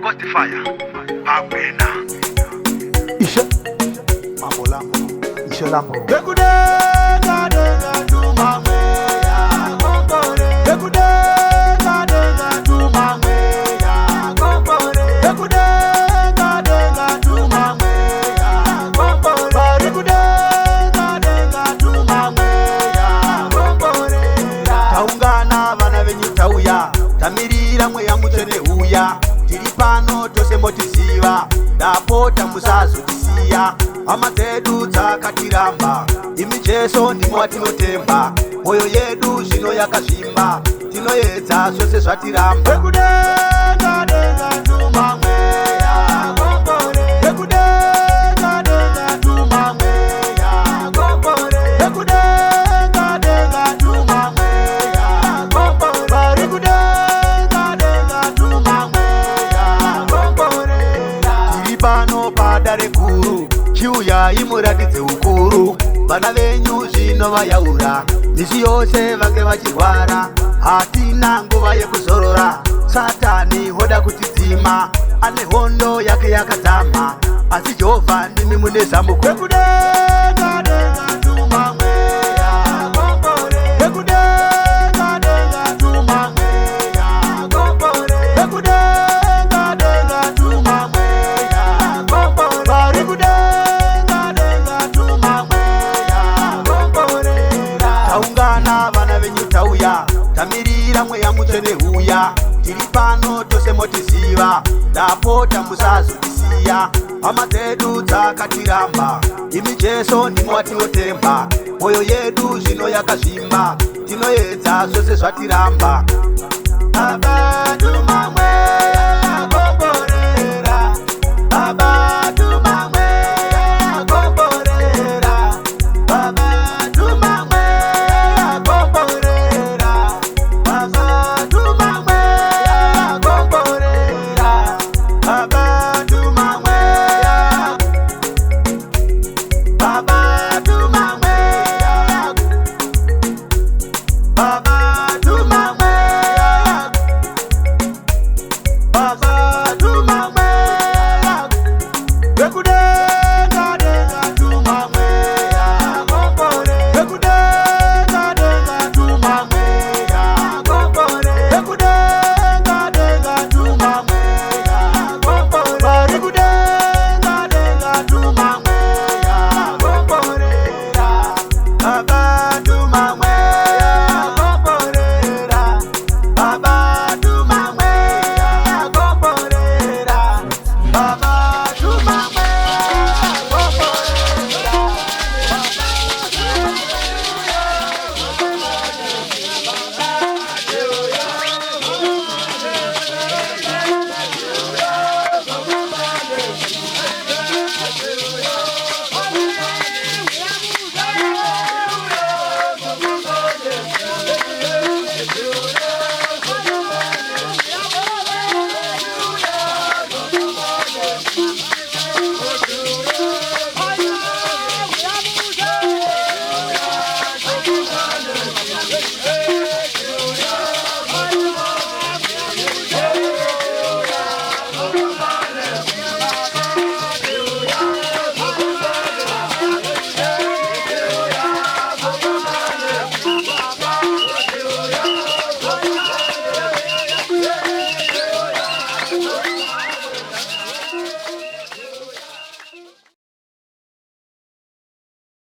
Ghost Fire Bagwena Isha Mamolambo Isha Lambo Dekudenga denga tumamwe ya kompore Dekudenga denga tumamwe ya kompore Dekudenga denga tumamwe ya kompore Dekudenga denga tumamwe ya kompore Taungana vana venyu tauya Tamirira mwe yangu chene huya Tiripano tose motisiva Dapota musazo tisia Hama zedu dzakatiramba Imicheso ndimo watinotemba Moyo yedu zvino yakazvimba Tinoedza zvose zvatiramba Dekudenga denga tumamwe ya kompore Dekudenga denga tumamwe ya kompore Dekudenga denga tumamwe ya kompore Dekudenga denga tumamwe ya kompore Tiripano padare guru Chiuya imuratidze ukuru Vana venyu zvino vayaura Misi yose vange vachirwara Hatina nguva yekuzorora Satani hoda kutidzima Ane hondo yake yakadzama Asi Jehovha ndimi mune zambuko Dekudenga denga tumamwe ya kompore Dekudenga denga tumamwe ya kompore Dekudenga denga tumamwe ya kompore Dekudenga denga tumamwe ya kompore Taungana vana venyu tauya Tamirira mweya mutsvene huya Tiri pano tose motiziva Dapota musazotisiya Hama dzedu dzakatiramba Imi Jesu ndimo watinotemba Moyo yedu zvino yakazvimba Tinoedza zvose zvatiramba